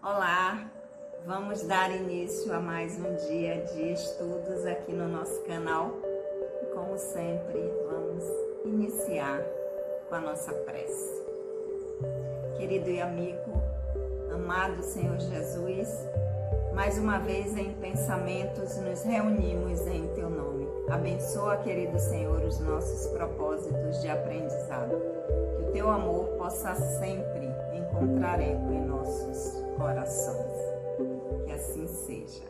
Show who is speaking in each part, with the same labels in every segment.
Speaker 1: Olá, vamos dar início a mais um dia de estudos aqui no nosso canal. E como sempre, vamos iniciar com a nossa prece. Querido e amigo, amado Senhor Jesus, mais uma vez em pensamentos nos reunimos em Teu nome. Abençoa, querido Senhor, os nossos propósitos de aprendizado. Que o Teu amor possa sempre encontrar eco em nossos corações. Que assim seja.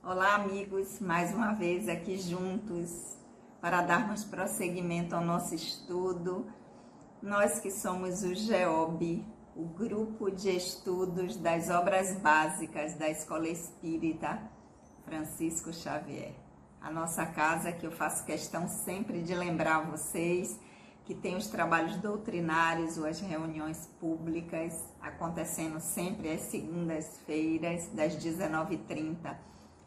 Speaker 1: Olá, amigos, mais uma vez aqui juntos para darmos prosseguimento ao nosso estudo. Nós que somos o GEOB, o Grupo de Estudos das Obras Básicas da Escola Espírita Francisco Xavier. A nossa casa, que eu faço questão sempre de lembrar a vocês, que tem os trabalhos doutrinários ou as reuniões públicas acontecendo sempre às segundas-feiras, das 19h30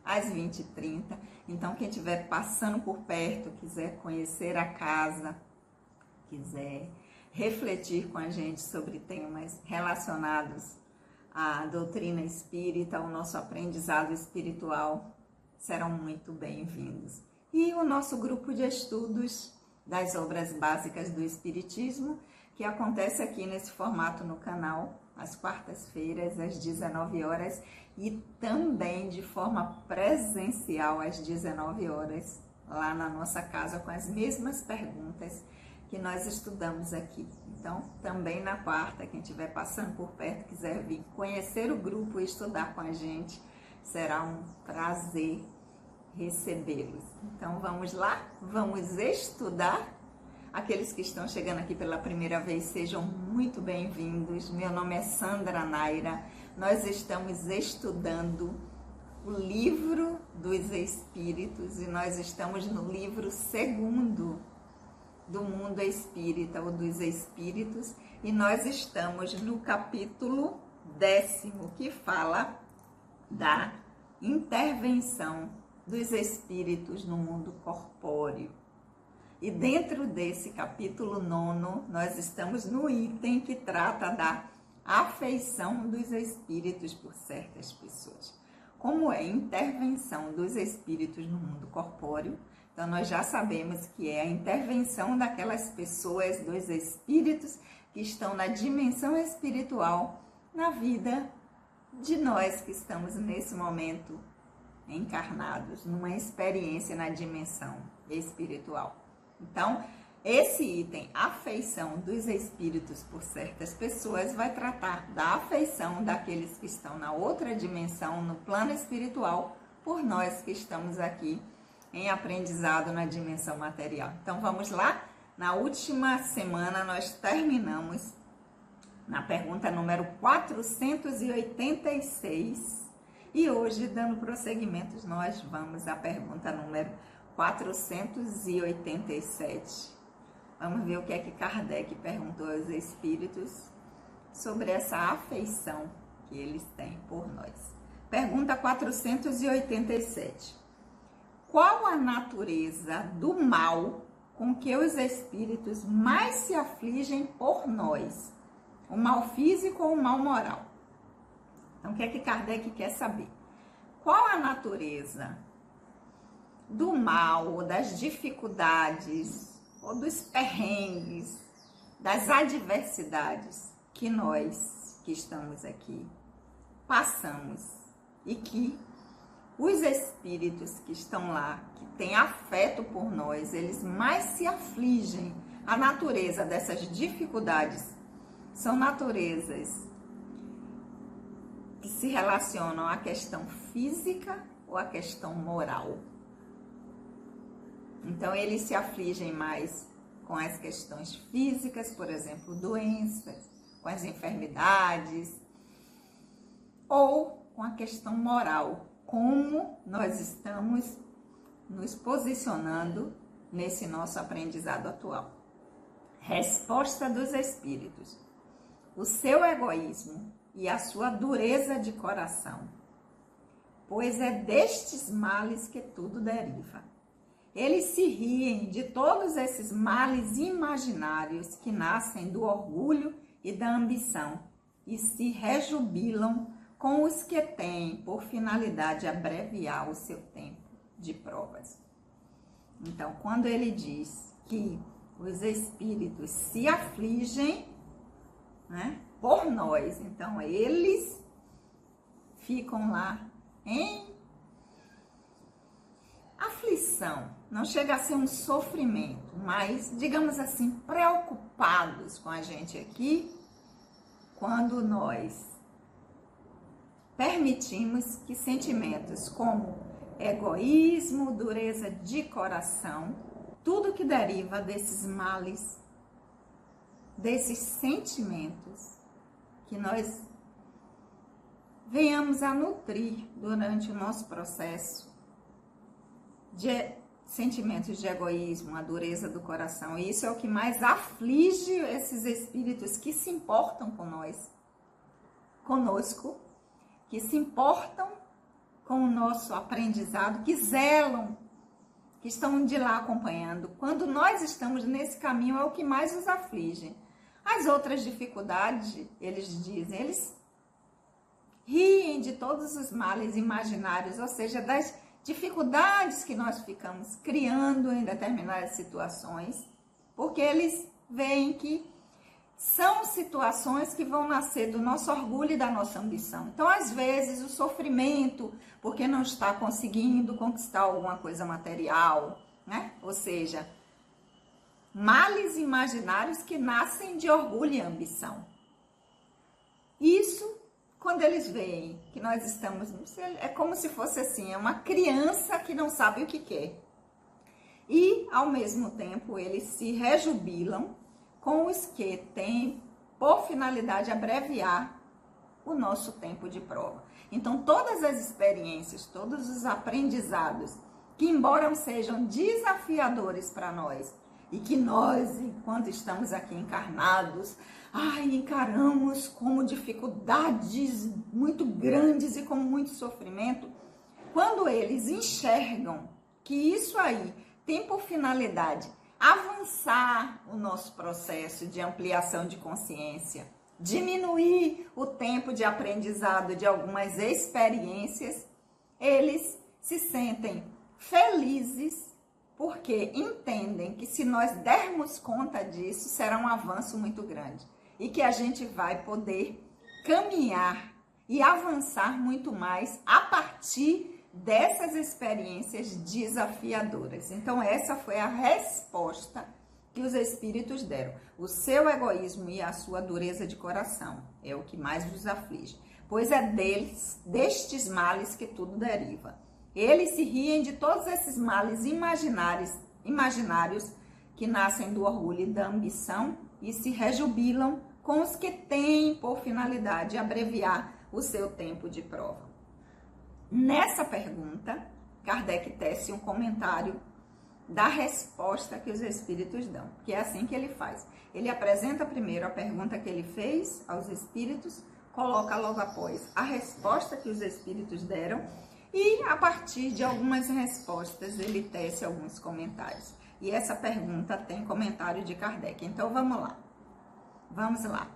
Speaker 1: às 20h30. Então, quem estiver passando por perto, quiser conhecer a casa, quiser refletir com a gente sobre temas relacionados à doutrina espírita, ao nosso aprendizado espiritual, serão muito bem-vindos. E o nosso grupo de estudos das obras básicas do Espiritismo, que acontece aqui nesse formato no canal, às quartas-feiras, às 19 horas, e também de forma presencial, às 19 horas, lá na nossa casa, com as mesmas perguntas que nós estudamos aqui. Então, também na quarta, quem estiver passando por perto, quiser vir conhecer o grupo e estudar com a gente, será um prazer recebê-los. Então, vamos lá? Vamos estudar? Aqueles que estão chegando aqui pela primeira vez, sejam muito bem-vindos. Meu nome é Sandra Naira. Nós estamos estudando o Livro dos Espíritos e nós estamos no livro 2º do Mundo Espírita, ou dos Espíritos, e nós estamos no capítulo 10º, que fala da intervenção dos espíritos no mundo corpóreo. E dentro desse capítulo 9, nós estamos no item que trata da afeição dos espíritos por certas pessoas. Como é a intervenção dos espíritos no mundo corpóreo? Então, nós já sabemos que é a intervenção daquelas pessoas, dos espíritos que estão na dimensão espiritual, na vida de nós que estamos nesse momento encarnados, numa experiência na dimensão espiritual. Então, esse item, afeição dos espíritos por certas pessoas, vai tratar da afeição daqueles que estão na outra dimensão, no plano espiritual, por nós que estamos aqui em aprendizado na dimensão material. Então, vamos lá? Na última semana, nós terminamos na pergunta número 486 e hoje, dando prosseguimentos, nós vamos à pergunta número 487. Vamos ver o que é que Kardec perguntou aos espíritos sobre essa afeição que eles têm por nós. Pergunta 487. Qual a natureza do mal com que os espíritos mais se afligem por nós? O mal físico ou o mal moral? Então, o que é que Kardec quer saber? Qual a natureza do mal, ou das dificuldades, ou dos perrengues, das adversidades que nós, que estamos aqui, passamos e que os espíritos que estão lá, que têm afeto por nós, eles mais se afligem? A natureza dessas dificuldades são naturezas que se relacionam à questão física ou à questão moral. Então, eles se afligem mais com as questões físicas, por exemplo, doenças, com as enfermidades, ou com a questão moral, como nós estamos nos posicionando nesse nosso aprendizado atual. Resposta dos espíritos: o seu egoísmo e a sua dureza de coração, pois é destes males que tudo deriva. Eles se riem de todos esses males imaginários que nascem do orgulho e da ambição e se rejubilam com os que têm por finalidade abreviar o seu tempo de provas. Então, quando ele diz que os espíritos se afligem, né, por nós, então eles ficam lá em aflição, não chega a ser um sofrimento, mas, digamos assim, preocupados com a gente aqui, quando nós permitimos que sentimentos como egoísmo, dureza de coração, tudo que deriva desses males, desses sentimentos, que nós venhamos a nutrir durante o nosso processo de sentimentos de egoísmo, a dureza do coração. E isso é o que mais aflige esses espíritos que se importam com nós, conosco, que se importam com o nosso aprendizado, que zelam, que estão de lá acompanhando. Quando nós estamos nesse caminho, é o que mais os aflige. As outras dificuldades, eles dizem, eles riem de todos os males imaginários, ou seja, das dificuldades que nós ficamos criando em determinadas situações, porque eles veem que são situações que vão nascer do nosso orgulho e da nossa ambição. Então, às vezes, o sofrimento, porque não está conseguindo conquistar alguma coisa material, né? Ou seja, males imaginários que nascem de orgulho e ambição. Isso, quando eles veem que nós estamos, é como se fosse assim, é uma criança que não sabe o que quer. E, ao mesmo tempo, eles se rejubilam com os que têm por finalidade abreviar o nosso tempo de prova. Então, todas as experiências, todos os aprendizados, que embora sejam desafiadores para nós, e que nós, enquanto estamos aqui encarnados, encaramos como dificuldades muito grandes e com muito sofrimento, quando eles enxergam que isso aí tem por finalidade avançar o nosso processo de ampliação de consciência, diminuir o tempo de aprendizado de algumas experiências, eles se sentem felizes porque entendem que se nós dermos conta disso, será um avanço muito grande e que a gente vai poder caminhar e avançar muito mais a partir dessas experiências desafiadoras. Então, essa foi a resposta que os espíritos deram. O seu egoísmo e a sua dureza de coração é o que mais vos aflige, pois é destes males que tudo deriva. Eles se riem de todos esses males imaginários que nascem do orgulho e da ambição e se rejubilam com os que têm por finalidade abreviar o seu tempo de prova. Nessa pergunta, Kardec tece um comentário da resposta que os espíritos dão, que é assim que ele faz. Ele apresenta primeiro a pergunta que ele fez aos espíritos, coloca logo após a resposta que os espíritos deram e, a partir de algumas respostas, ele tece alguns comentários. E essa pergunta tem comentário de Kardec. Então, vamos lá. Vamos lá.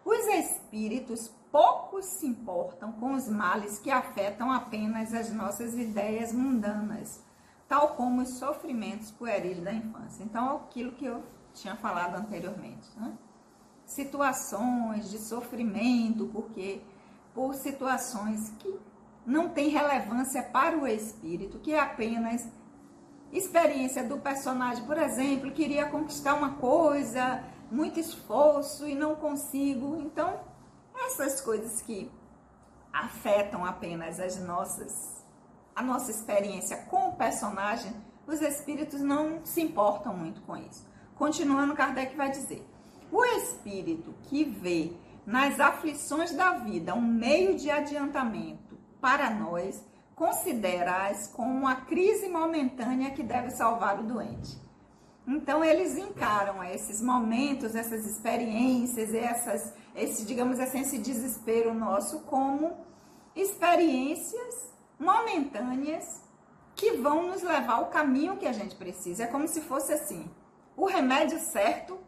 Speaker 1: Os espíritos poucos se importam com os males que afetam apenas as nossas ideias mundanas, tal como os sofrimentos pueris da infância. Então, aquilo que eu tinha falado anteriormente, né? Situações de sofrimento, por situações que não têm relevância para o espírito, que é apenas experiência do personagem, por exemplo, queria conquistar uma coisa, muito esforço e não consigo. Então, essas coisas que afetam apenas a nossa experiência com o personagem, os espíritos não se importam muito com isso. Continuando, Kardec vai dizer: o espírito que vê nas aflições da vida um meio de adiantamento para nós, considera-as como uma crise momentânea que deve salvar o doente. Então, eles encaram esses momentos, essas experiências, esse desespero nosso como experiências momentâneas que vão nos levar ao caminho que a gente precisa. É como se fosse assim, o remédio certo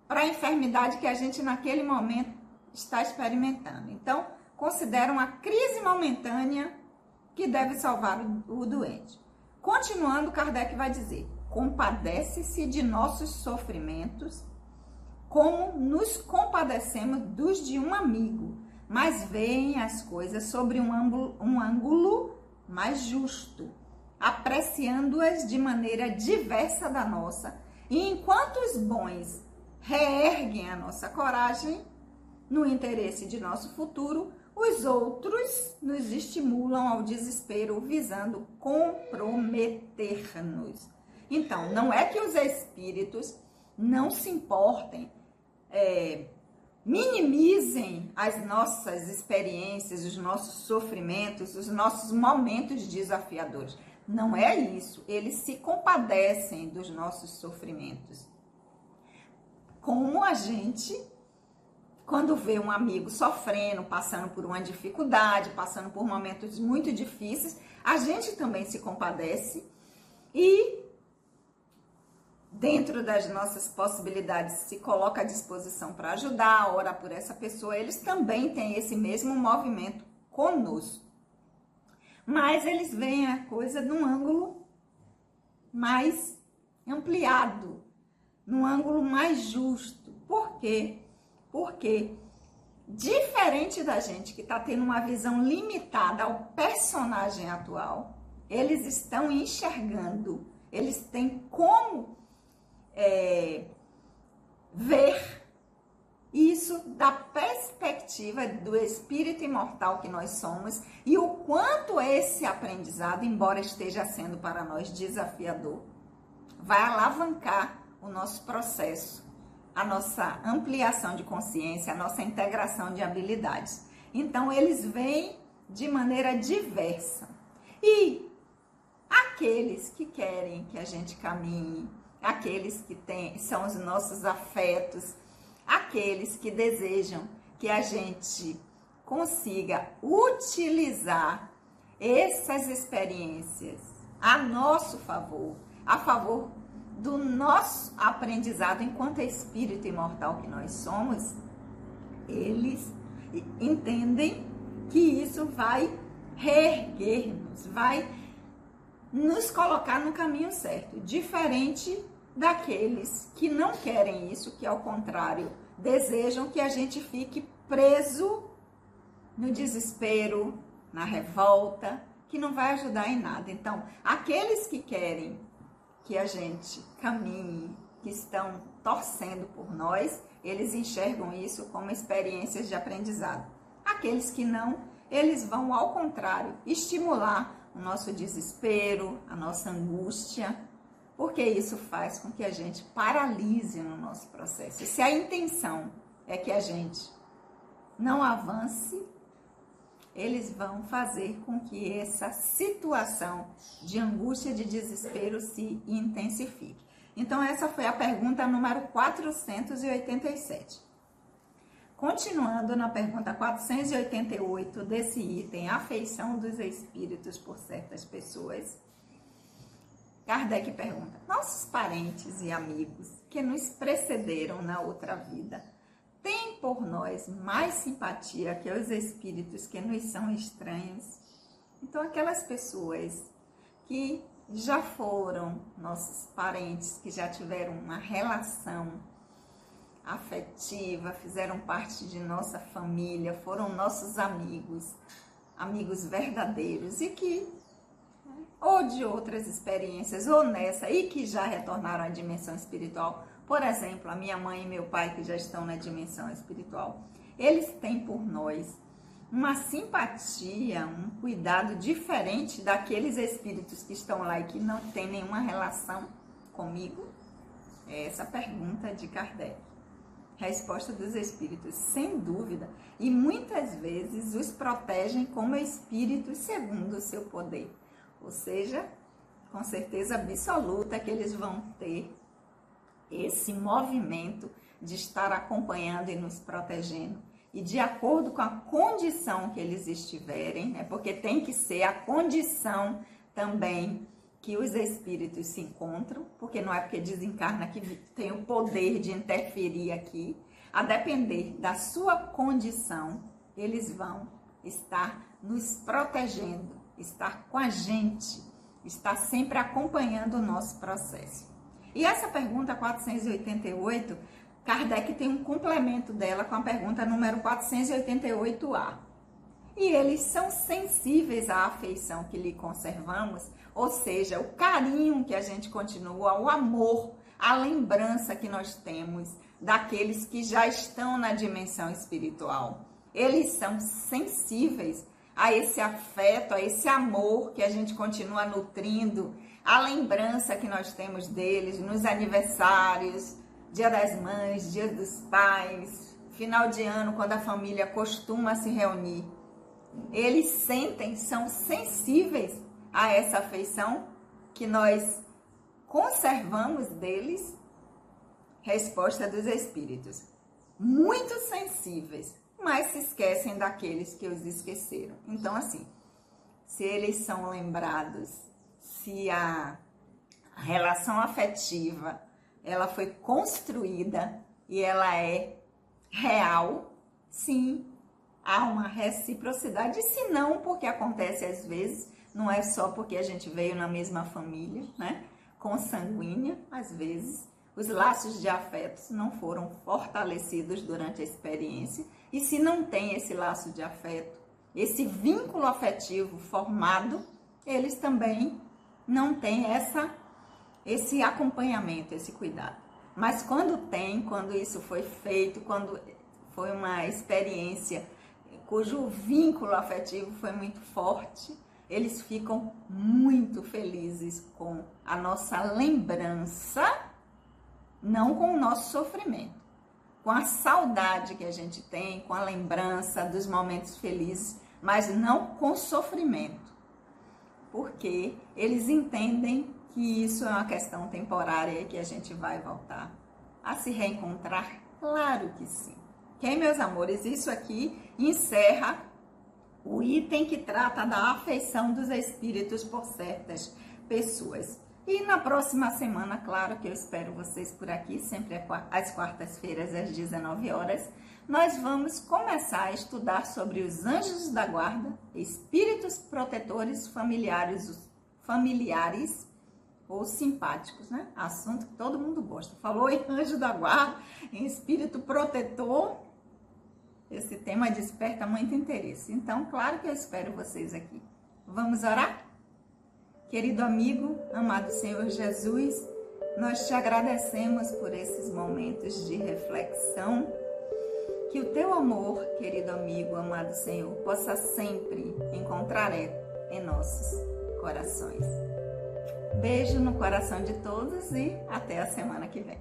Speaker 1: para a enfermidade que a gente naquele momento está experimentando. Então, consideram a crise momentânea que deve salvar o doente. Continuando, Kardec vai dizer: compadece-se de nossos sofrimentos como nos compadecemos dos de um amigo, mas veem as coisas sobre um ângulo mais justo, apreciando-as de maneira diversa da nossa. E enquanto os bons reerguem a nossa coragem no interesse de nosso futuro, os outros nos estimulam ao desespero, visando comprometer-nos. Então, não é que os espíritos não se importem, minimizem as nossas experiências, os nossos sofrimentos, os nossos momentos desafiadores. Não é isso. Eles se compadecem dos nossos sofrimentos. Como a gente, quando vê um amigo sofrendo, passando por uma dificuldade, passando por momentos muito difíceis, a gente também se compadece e, dentro das nossas possibilidades, se coloca à disposição para ajudar, ora por essa pessoa. Eles também têm esse mesmo movimento conosco. Mas eles veem a coisa num ângulo mais ampliado, num ângulo mais justo. Por quê? Porque, diferente da gente que está tendo uma visão limitada ao personagem atual, eles estão enxergando, eles têm como ver isso da perspectiva do espírito imortal que nós somos e o quanto esse aprendizado, embora esteja sendo para nós desafiador, vai alavancar o nosso processo, a nossa ampliação de consciência, a nossa integração de habilidades. Então, eles veem de maneira diversa. E aqueles que querem que a gente caminhe, aqueles que são os nossos afetos, aqueles que desejam que a gente consiga utilizar essas experiências a nosso favor, a favor do nosso aprendizado enquanto espírito imortal que nós somos, eles entendem que isso vai reerguer-nos, vai nos colocar no caminho certo, diferente daqueles que não querem isso, que ao contrário, desejam que a gente fique preso no desespero, na revolta, que não vai ajudar em nada. Então, aqueles que querem que a gente caminhe, que estão torcendo por nós, eles enxergam isso como experiências de aprendizado. Aqueles que não, eles vão, ao contrário, estimular o nosso desespero, a nossa angústia, porque isso faz com que a gente paralise no nosso processo. E se a intenção é que a gente não avance, eles vão fazer com que essa situação de angústia, de desespero se intensifique. Então, essa foi a pergunta número 487. Continuando na pergunta 488 desse item, afeição dos espíritos por certas pessoas, Kardec pergunta: nossos parentes e amigos que nos precederam na outra vida têm por nós mais simpatia que os espíritos que nos são estranhos? Então, aquelas pessoas que já foram nossos parentes, que já tiveram uma relação afetiva, fizeram parte de nossa família, foram nossos amigos, amigos verdadeiros e que, ou de outras experiências, ou nessa, e que já retornaram à dimensão espiritual, por exemplo, a minha mãe e meu pai que já estão na dimensão espiritual, eles têm por nós uma simpatia, um cuidado diferente daqueles espíritos que estão lá e que não têm nenhuma relação comigo? É essa a pergunta de Kardec. Resposta dos espíritos: sem dúvida, e muitas vezes os protegem como espíritos segundo o seu poder. Ou seja, com certeza absoluta que eles vão ter esse movimento de estar acompanhando e nos protegendo. E de acordo com a condição que eles estiverem, né? Porque tem que ser a condição também que os espíritos se encontram, porque não é porque desencarna que tem o poder de interferir aqui. A depender da sua condição, eles vão estar nos protegendo, estar com a gente, estar sempre acompanhando o nosso processo. E essa pergunta 488, Kardec tem um complemento dela com a pergunta número 488A. E eles são sensíveis à afeição que lhe conservamos, ou seja, o carinho que a gente continua, o amor, a lembrança que nós temos daqueles que já estão na dimensão espiritual. Eles são sensíveis a esse afeto, a esse amor que a gente continua nutrindo, a lembrança que nós temos deles nos aniversários, Dia das Mães, Dia dos Pais, final de ano, quando a família costuma se reunir. Eles sentem, são sensíveis a essa afeição que nós conservamos deles. Resposta dos espíritos: muito sensíveis, mas se esquecem daqueles que os esqueceram. Então, assim, se eles são lembrados, se a relação afetiva ela foi construída e ela é real, sim, há uma reciprocidade. E se não, porque acontece às vezes, não é só porque a gente veio na mesma família, né, consanguínea, às vezes os laços de afetos não foram fortalecidos durante a experiência. E se não tem esse laço de afeto, esse vínculo afetivo formado, eles também não têm esse acompanhamento, esse cuidado. Mas quando tem, quando isso foi feito, quando foi uma experiência cujo vínculo afetivo foi muito forte, eles ficam muito felizes com a nossa lembrança, não com o nosso sofrimento, com a saudade que a gente tem, com a lembrança dos momentos felizes, mas não com sofrimento, porque eles entendem que isso é uma questão temporária e que a gente vai voltar a se reencontrar. Claro que sim. Ok, meus amores? Isso aqui encerra o item que trata da afeição dos espíritos por certas pessoas. E na próxima semana, claro que eu espero vocês por aqui, sempre às quartas-feiras, às 19 horas, nós vamos começar a estudar sobre os anjos da guarda, espíritos protetores familiares ou simpáticos, né? Assunto que todo mundo gosta. Falou em anjo da guarda, em espírito protetor, esse tema desperta muito interesse. Então, claro que eu espero vocês aqui. Vamos orar? Querido amigo, amado Senhor Jesus, nós te agradecemos por esses momentos de reflexão. Que o teu amor, querido amigo, amado Senhor, possa sempre encontrar em nossos corações. Beijo no coração de todos e até a semana que vem.